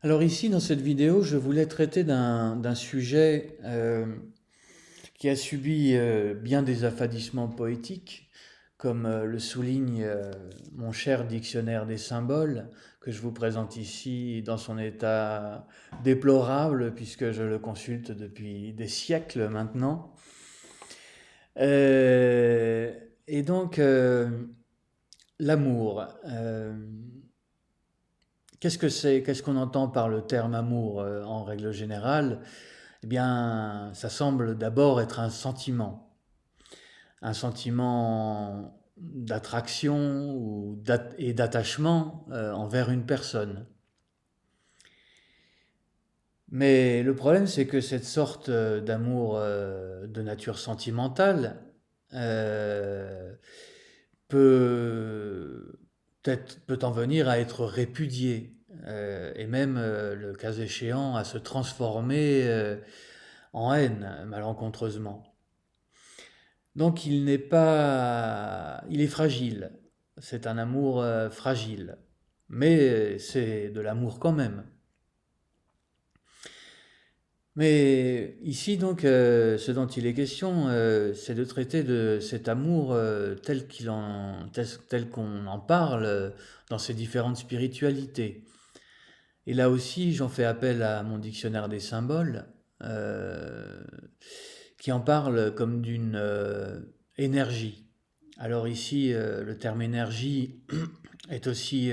Alors ici, dans cette vidéo, je voulais traiter d'un sujet qui a subi bien des affadissements poétiques, comme le souligne mon cher dictionnaire des symboles, que je vous présente ici dans son état déplorable, puisque je le consulte depuis des siècles maintenant. Euh, et donc, l'amour. Qu'est-ce que c'est? Qu'est-ce qu'on entend par le terme amour en règle générale? Eh bien, ça semble d'abord être un sentiment d'attraction et d'attachement envers une personne. Mais le problème, c'est que cette sorte d'amour de nature sentimentale euh, peut, peut en venir à être répudié et même, le cas échéant, à se transformer en haine, malencontreusement. Donc il est fragile. C'est un amour fragile. Mais c'est de l'amour quand même. Mais ici donc, ce dont il est question, c'est de traiter de cet amour tel qu'on en parle dans ces différentes spiritualités. Et là aussi, j'en fais appel à mon dictionnaire des symboles, euh, qui en parle comme d'une énergie. Alors ici, le terme énergie est aussi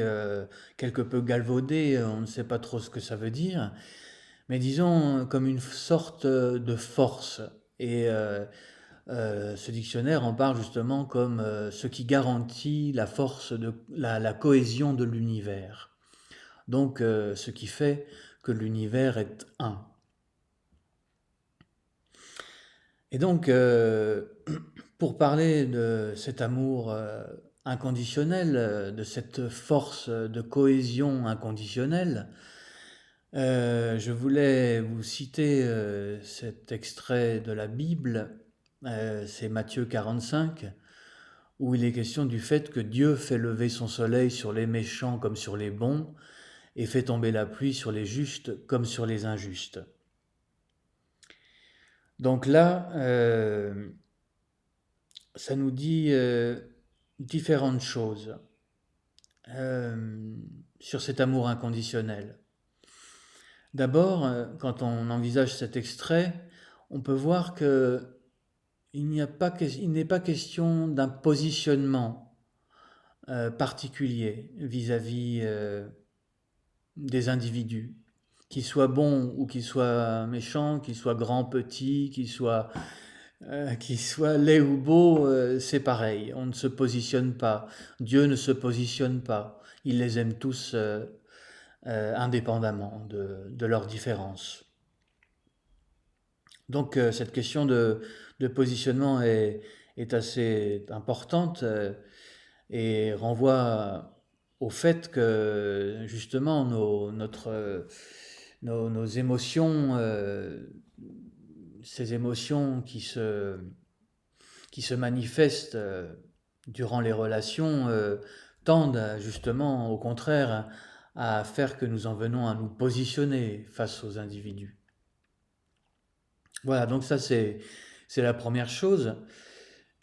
quelque peu galvaudé, on ne sait pas trop ce que ça veut dire, mais disons comme une sorte de force. Et ce dictionnaire en parle justement comme ce qui garantit la force de la cohésion de l'univers. Donc ce qui fait que l'univers est un. Et donc pour parler de cet amour inconditionnel, de cette force de cohésion inconditionnelle, je voulais vous citer cet extrait de la Bible, c'est Matthieu 45, où il est question du fait que Dieu fait lever son soleil sur les méchants comme sur les bons, et fait tomber la pluie sur les justes comme sur les injustes. Donc là, ça nous dit différentes choses euh, sur cet amour inconditionnel. D'abord, quand on envisage cet extrait, on peut voir que il n'est pas question d'un positionnement particulier vis-à-vis des individus, qu'ils soient bons ou qu'ils soient méchants, qu'ils soient grands, petits, qu'ils soient laids ou beaux, c'est pareil. On ne se positionne pas. Dieu ne se positionne pas. Il les aime tous indépendamment de leurs différences. Donc cette question de positionnement est assez importante et renvoie au fait que justement nos émotions, ces émotions qui se manifestent durant les relations, tendent justement au contraire à faire que nous en venons à nous positionner face aux individus. Voilà, donc ça c'est la première chose.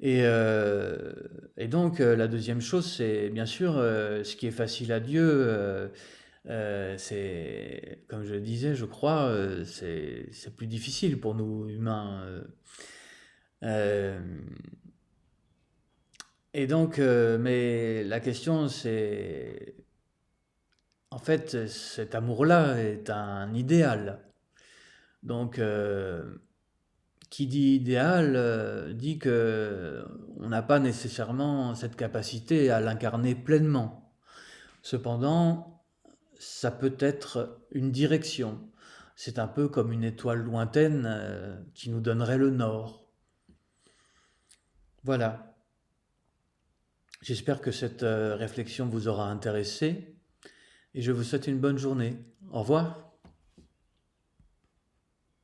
Et, euh, et donc la deuxième chose, c'est bien sûr ce qui est facile à Dieu, c'est, comme je le disais, je crois, c'est plus difficile pour nous humains. Euh, et donc, mais la question c'est, en fait, cet amour-là est un idéal. Donc, qui dit idéal dit que on n'a pas nécessairement cette capacité à l'incarner pleinement. Cependant, ça peut être une direction. C'est un peu comme une étoile lointaine qui nous donnerait le nord. Voilà. J'espère que cette réflexion vous aura intéressé et je vous souhaite une bonne journée. Au revoir.